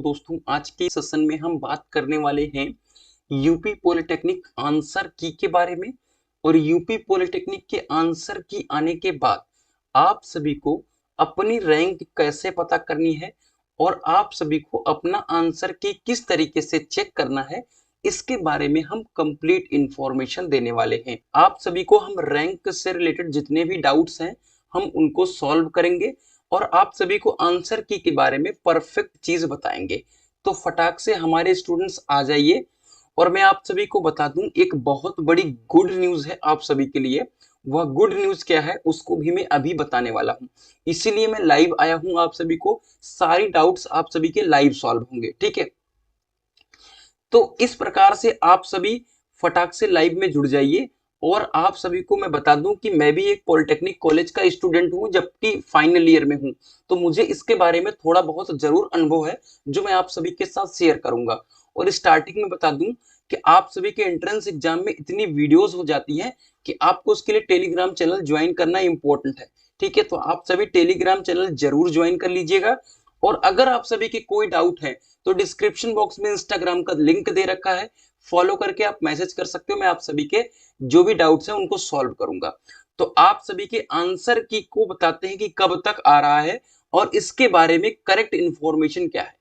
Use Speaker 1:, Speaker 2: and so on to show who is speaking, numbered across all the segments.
Speaker 1: दोस्तों, आज के सेशन में हम बात करने वाले हैं यूपी पॉलिटेक्निक आंसर की के बारे में। और यूपी पॉलिटेक्निक के आंसर की आने के बाद आप सभी को अपनी रैंक कैसे पता करनी है और आप सभी को अपना आंसर की किस तरीके से चेक करना है, इसके बारे में हम कंप्लीट इंफॉर्मेशन देने वाले हैं। आप सभी को हम रैंक से रिलेटेड जितने भी डाउट्स हैं हम उनको सॉल्व करेंगे और आप सभी को आंसर की के बारे में परफेक्ट चीज बताएंगे। तो फटाक से हमारे स्टूडेंट्स आ जाइए। और मैं आप सभी को बता दूं, एक बहुत बड़ी गुड न्यूज है आप सभी के लिए। वह गुड न्यूज क्या है उसको भी मैं अभी बताने वाला हूं, इसीलिए मैं लाइव आया हूं। आप सभी को सारी डाउट्स आप सभी के लाइव सॉल्व होंगे, ठीक है। तो इस प्रकार से आप सभी फटाक से लाइव में जुड़ जाइए। और आप सभी को मैं बता दूं कि मैं भी एक पॉलिटेक्निक कॉलेज का स्टूडेंट हूं, जबकि फाइनल ईयर में हूं। तो मुझे इसके बारे में थोड़ा बहुत जरूर अनुभव है जो मैं आप सभी के साथ शेयर करूंगा। और स्टार्टिंग में बता दूं कि आप सभी के एंट्रेंस एग्जाम में इतनी वीडियोस हो जाती हैं कि आपको उसके लिए टेलीग्राम चैनल ज्वाइन करना इंपॉर्टेंट है, ठीक है। तो आप सभी टेलीग्राम चैनल जरूर ज्वाइन कर लीजिएगा। और अगर आप सभी के कोई डाउट है तो डिस्क्रिप्शन बॉक्स में इंस्टाग्राम का लिंक दे रखा है, फॉलो करके आप मैसेज कर सकते हो। मैं आप सभी के जो भी डाउट्स हैं उनको सॉल्व करूंगा। तो आप सभी के आंसर की को बताते हैं कि कब तक आ रहा है और इसके बारे में करेक्ट इंफॉर्मेशन क्या है।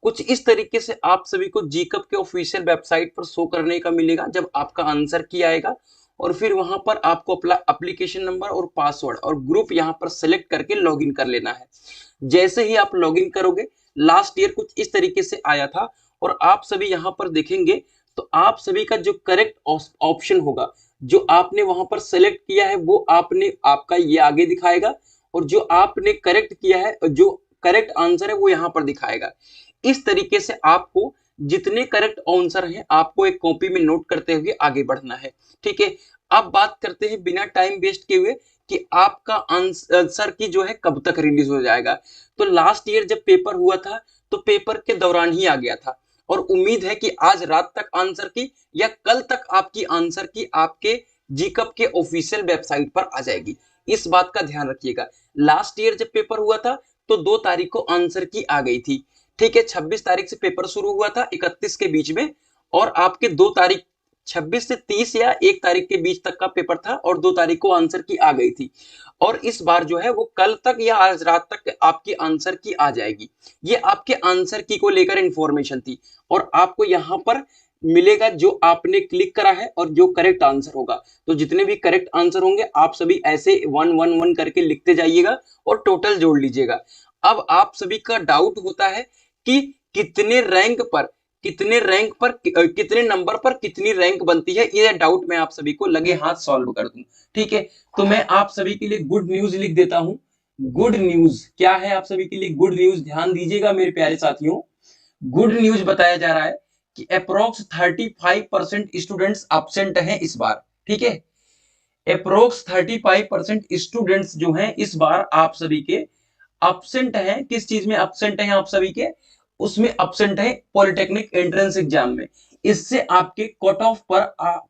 Speaker 1: कुछ इस तरीके से आप सभी को जीकअप के ऑफिशियल वेबसाइट पर शो करने का मिलेगा जब आपका आंसर की आएगा। और फिर वहां पर आपको अपना एप्लीकेशन नंबर और पासवर्ड और ग्रुप यहां पर सेलेक्ट करके लॉगिन कर लेना है। जैसे ही आप लॉगिन करोगे, लास्ट ईयर कुछ इस तरीके से आया था और आप सभी यहां पर देखेंगे तो आप सभी का जो करेक्ट ऑप्शन होगा, जो आपने वहां पर सेलेक्ट किया है वो आपने आपका ये आगे दिखाएगा। और जो आपने करेक्ट किया है, जो करेक्ट आंसर है वो यहां पर दिखाएगा। इस तरीके से आपको जितने करेक्ट आंसर हैं आपको एक कॉपी में नोट करते हुए आगे बढ़ना है, ठीक है। अब बात करते हैं बिना टाइम वेस्ट किए हुए कि आपका आंसर की जो है कब तक रिलीज हो जाएगा। तो लास्ट ईयर जब पेपर हुआ था तो पेपर के दौरान ही आ गया था और उम्मीद है कि आज रात तक आंसर की या कल तक आपकी आंसर की आपके जीकअप के ऑफिशियल वेबसाइट पर आ जाएगी। इस बात का ध्यान रखिएगा। लास्ट ईयर जब पेपर हुआ था तो 2 तारीख को आंसर की आ गई थी, ठीक है। 26 तारीख से पेपर शुरू हुआ था 31 के बीच में, और आपके 2 तारीख 26 से 30 या 1 तारीख के बीच तक का पेपर था और 2 तारीख को आंसर की आ गई थी। और इस बार जो है वो कल तक या आज रात तक आपकी आंसर की आ जाएगी। ये आपके आंसर की को लेकर इंफॉर्मेशन थी। और आपको यहाँ पर मिलेगा जो आपने क्लिक करा है और जो करेक्ट आंसर होगा। तो जितने भी करेक्ट आंसर होंगे आप सभी ऐसे 1 1 1 करके लिखते जाइएगा और टोटल जोड़ लीजिएगा। अब आप सभी का डाउट होता है कि कितने रैंक पर कितने नंबर पर कितनी रैंक बनती है। ये डाउट मैं आप सभी को लगे हाथ सॉल्व कर दूं, ठीक है। तो मैं आप सभी के लिए गुड न्यूज लिख देता हूं। गुड न्यूज क्या है आप सभी के लिए? गुड न्यूज ध्यान दीजिएगा मेरे प्यारे साथियों। गुड न्यूज बताया जा रहा है कि अप्रोक्स 35% स्टूडेंट्स एब्सेंट हैं इस बार, ठीक है। अप्रोक्स 35% स्टूडेंट्स जो हैं इस बार आप सभी के एब्सेंट हैं। किस चीज में एब्सेंट हैं आप सभी के? उसमें एब्सेंट है पॉलिटेक्निक एंट्रेंस एग्जाम में। इससे आपके कट ऑफ पर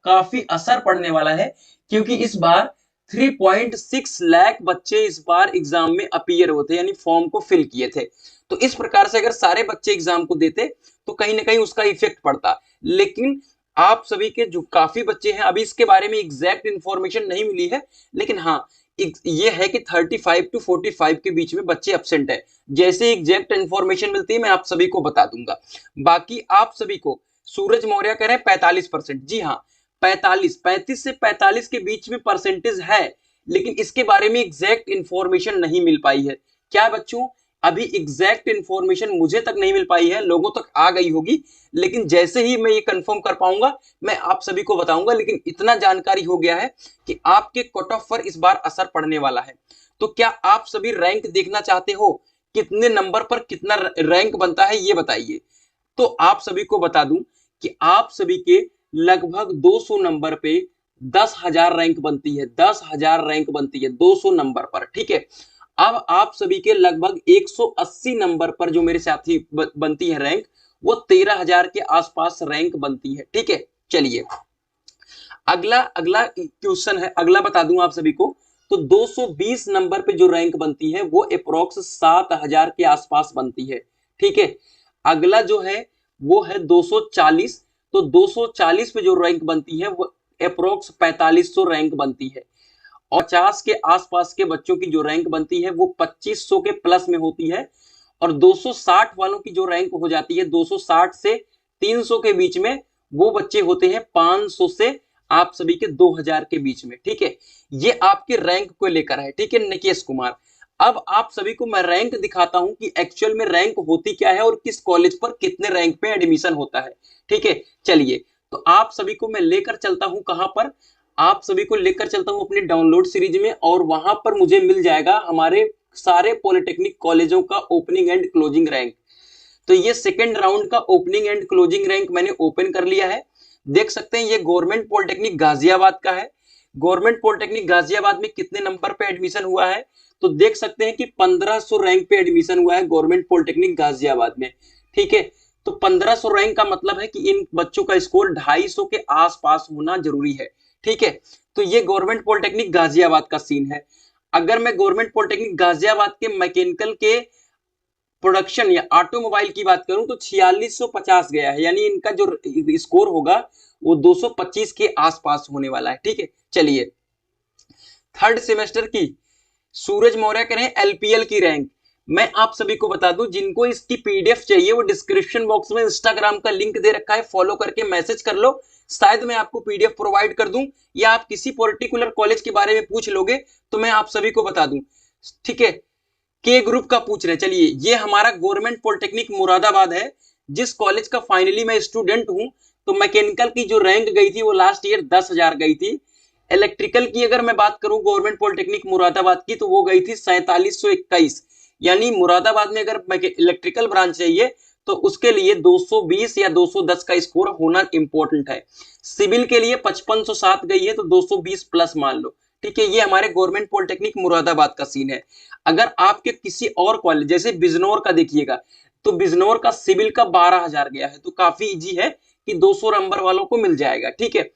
Speaker 1: काफी असर पड़ने वाला है, क्योंकि इस बार 3.6 लाख बच्चे इस बार एग्जाम में अपीयर होते, यानी फॉर्म को फिल किए थे। तो इस प्रकार से अगर सारे बच्चे एग्जाम को देते तो कहीं ना कहीं उसका इफेक्ट पड़ता। लेकिन आप सभी के जो काफी बच्चे हैं, अभी इसके बारे में एग्जैक्ट इंफॉर्मेशन नहीं मिली है, लेकिन हाँ ये है कि 35 to 45 के बीच में बच्चे एब्सेंट है। जैसे एग्जैक्ट इंफॉर्मेशन मिलती है मैं आप सभी को बता दूंगा। बाकी आप सभी को सूरज मौर्य कह रहे हैं 45%। जी हाँ, 35 से 45 के बीच में परसेंटेज है, लेकिन इसके बारे में एग्जैक्ट इंफॉर्मेशन नहीं मिल पाई है। क्या बच्चों? अभी एग्जैक्ट इंफॉर्मेशन मुझे तक नहीं मिल पाई है, लोगों तक आ गई होगी, लेकिन जैसे ही मैं ये कंफर्म कर पाऊंगा मैं आप सभी को बताऊंगा। लेकिन इतना जानकारी हो गया है कि आपके कट ऑफ पर इस बार असर पड़ने वाला है। तो क्या आप सभी रैंक देखना चाहते हो? कितने नंबर पर कितना रैंक बनता है ये बताइए। तो आप सभी को बता दूं कि आप सभी के लगभग 200 नंबर पे 10,000 रैंक बनती है। 10,000 रैंक बनती है 200 नंबर पर, ठीक है। अब आप सभी के लगभग 180 नंबर पर जो मेरे साथी बनती है रैंक, वो 13,000 के आसपास रैंक बनती है, ठीक है। चलिए अगला अगला क्वेश्चन है, अगला बता दूं आप सभी को। तो 220 नंबर पे जो रैंक बनती है वो अप्रोक्स 7,000 के आसपास बनती है, ठीक है। अगला जो है वो है 240, तो 240 पे जो रैंक बनती है वो अप्रोक्स 4500 रैंक बनती है, और 50 के आसपास के बच्चों की जो रैंक बनती है वो 2500 के प्लस में होती है, और 260 वालों की जो रैंक हो जाती है 260 से 300 के बीच में, वो बच्चे होते हैं 500 से आप सभी के 2000 के बीच में। ठीक है, ये आपके रैंक को लेकर है। ठीक है निकेश कुमार, अब आप सभी को मैं रैंक दिखाता हूं कि एक्चुअल में रैंक होती क्या है और किस कॉलेज पर कितने रैंक पे एडमिशन होता है। ठीक है, चलिए तो आप सभी को मैं लेकर चलता हूं कहां पर, आप सभी को लेकर चलता हूं अपनी डाउनलोड सीरीज में, और वहां पर मुझे मिल जाएगा हमारे सारे पॉलिटेक्निक कॉलेजों का ओपनिंग एंड क्लोजिंग रैंक। तो ये सेकेंड राउंड का ओपनिंग एंड क्लोजिंग रैंक मैंने ओपन कर लिया है। देख सकते हैं ये गवर्नमेंट पॉलिटेक्निक गाजियाबाद का है। गवर्नमेंट पॉलिटेक्निक गाजियाबाद में कितने नंबर पे एडमिशन हुआ है, तो देख सकते हैं कि 1500 रैंक पे एडमिशन हुआ है गवर्नमेंट पॉलिटेक्निक गाजियाबाद में। ठीक है, तो 1500 रैंक का मतलब है कि इन बच्चों का स्कोर 250 के आसपास होना जरूरी है। ठीक है, तो ये गवर्नमेंट पॉलिटेक्निक गाजियाबाद का सीन है। अगर मैं गवर्नमेंट पॉलिटेक्निक गाजियाबाद के मैकेनिकल के प्रोडक्शन या ऑटोमोबाइल की बात करूं तो 4650 गया है, यानी इनका जो स्कोर होगा वो 225 के आसपास होने वाला है। ठीक है, चलिए थर्ड सेमेस्टर की सूरज मौर्य करें एलपीएल की रैंक। मैं आप सभी को बता दूं, जिनको इसकी पीडीएफ चाहिए वो डिस्क्रिप्शन बॉक्स में इंस्टाग्राम का लिंक दे रखा है, फॉलो करके मैसेज कर लो, शायद मैं आपको पीडीएफ प्रोवाइड कर दूं, या आप किसी पर्टिकुलर कॉलेज के बारे में पूछ लोगे तो मैं आप सभी को बता दूं। ठीक है, के ग्रुप का पूछ रहे हैं, चलिए ये हमारा गवर्नमेंट पॉलिटेक्निक मुरादाबाद है, जिस कॉलेज का फाइनली मैं स्टूडेंट हूं। तो मैकेनिकल की जो रैंक गई थी वो लास्ट ईयर 10,000 गई थी। इलेक्ट्रिकल की अगर मैं बात करूं गवर्नमेंट पॉलिटेक्निक मुरादाबाद की तो वो गई थी 4721, यानी मुरादाबाद में अगर इलेक्ट्रिकल ब्रांच चाहिए तो उसके लिए 220 या 210 का स्कोर होना इंपॉर्टेंट है। सिविल के लिए 5507 गई है तो 220 प्लस मान लो। ठीक है, ये हमारे गवर्नमेंट पॉलिटेक्निक मुरादाबाद का सीन है। अगर आपके किसी और कॉलेज जैसे बिजनौर का देखिएगा तो बिजनौर का सिविल का 12,000 गया है, तो काफी इजी है कि 200 नंबर वालों को मिल जाएगा। ठीक है,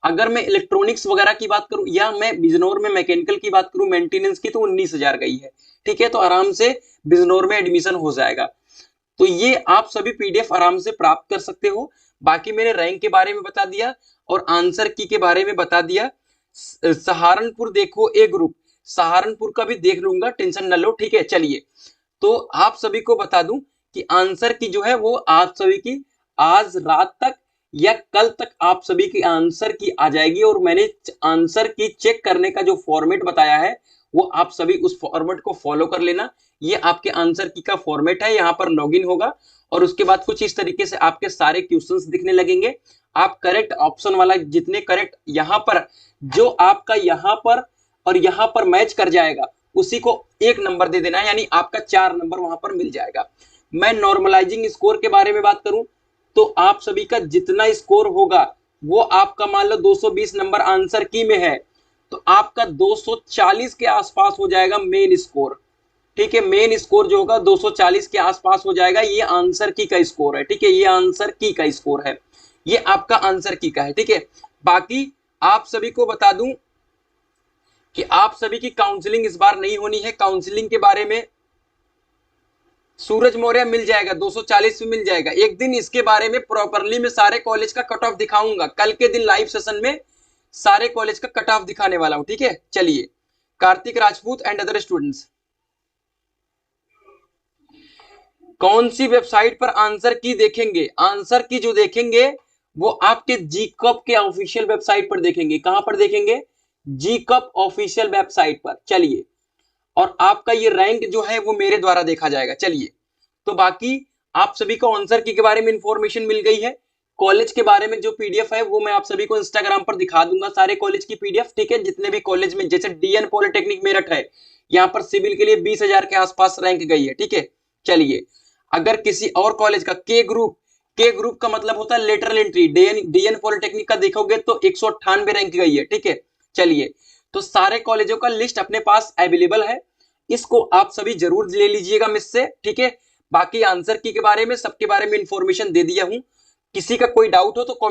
Speaker 1: अगर मैं इलेक्ट्रॉनिक्स वगैरह की बात करूं या मैं बिजनौर में मैकेनिकल की बात करूं मेंटेनेंस की, तो 19,000 गई है। ठीक है, तो आराम से बिजनौर में एडमिशन हो जाएगा। तो ये आप सभी पीडीएफ आराम से प्राप्त कर सकते हो। बाकी मैंने रैंक के बारे में बता दिया और आंसर की के बारे में बता दिया। सहारनपुर देखो ए ग्रुप, सहारनपुर का भी देख लूंगा, टेंशन न लो। ठीक है, चलिए तो आप सभी को बता दूं कि आंसर की जो है वो आप सभी की आज रात तक या कल तक आप सभी की आंसर की आ जाएगी, और मैंने आंसर की चेक करने का जो फॉर्मेट बताया है वो आप सभी उस फॉर्मेट को फॉलो कर लेना। ये आपके आंसर की का फॉर्मेट है, यहाँ पर लॉगिन होगा और उसके बाद कुछ इस तरीके से आपके सारे क्वेश्चंस दिखने लगेंगे। आप करेक्ट ऑप्शन वाला जितने करेक्ट यहाँ पर जो आपका यहाँ पर और यहाँ पर मैच कर जाएगा उसी को 1 नंबर दे देना, यानी आपका 4 नंबर वहां पर मिल जाएगा। मैं नॉर्मलाइजिंग स्कोर के बारे में बात करूं तो आप सभी का जितना स्कोर होगा वो आपका मान लो 220 नंबर आंसर की में है तो आपका 240 के आसपास हो जाएगा मेन स्कोर। ठीक है, मेन स्कोर जो होगा 240 के आसपास हो जाएगा, ये आंसर की का स्कोर है। ठीक है, ये आंसर की का स्कोर है, ये आपका आंसर की का है। ठीक है, बाकी आप सभी को बता दूं कि आप सभी की काउंसलिंग इस बार नहीं होनी है। काउंसलिंग के बारे में सूरज मौर्य मिल जाएगा, 240 में मिल जाएगा। एक दिन इसके बारे में प्रॉपरली मैं सारे कॉलेज का कट ऑफ दिखाऊंगा, कल के दिन लाइव सेशन में सारे कॉलेज का कट ऑफ दिखाने वाला हूं। ठीक है, चलिए Kartik Rajput and other students, कौन सी वेबसाइट पर आंसर की देखेंगे? आंसर की जो देखेंगे वो आपके जीकॉप के ऑफिशियल वेबसाइट पर देखेंगे। कहां पर देखेंगे? जीकॉप ऑफिशियल वेबसाइट पर। चलिए, और आपका ये रैंक जो है वो मेरे द्वारा देखा जाएगा। चलिए, तो बाकी आप सभी को आंसर की के बारे में इंफॉर्मेशन मिल गई है। कॉलेज के बारे में जो पीडीएफ है वो मैं आप सभी को इंस्टाग्राम पर दिखा दूंगा, सारे कॉलेज की पीडीएफ। ठीक है, जितने भी कॉलेज में, जैसे डीएन पॉलिटेक्निक मेरठ है, यहाँ पर सिविल के लिए 20,000 के आसपास रैंक गई है। ठीक है, चलिए अगर किसी और कॉलेज का के ग्रुप का मतलब होता है लेटरल एंट्री, डीएन पॉलिटेक्निक का देखोगे तो 198 रैंक गई है। ठीक है, चलिए तो सारे कॉलेजों का लिस्ट अपने पास अवेलेबल है, इसको आप सभी जरूर ले लीजिएगा मुझसे। ठीक है, बाकी आंसर की के बारे में सबके बारे में इंफॉर्मेशन दे दिया हूं। किसी का कोई डाउट हो तो कमेंट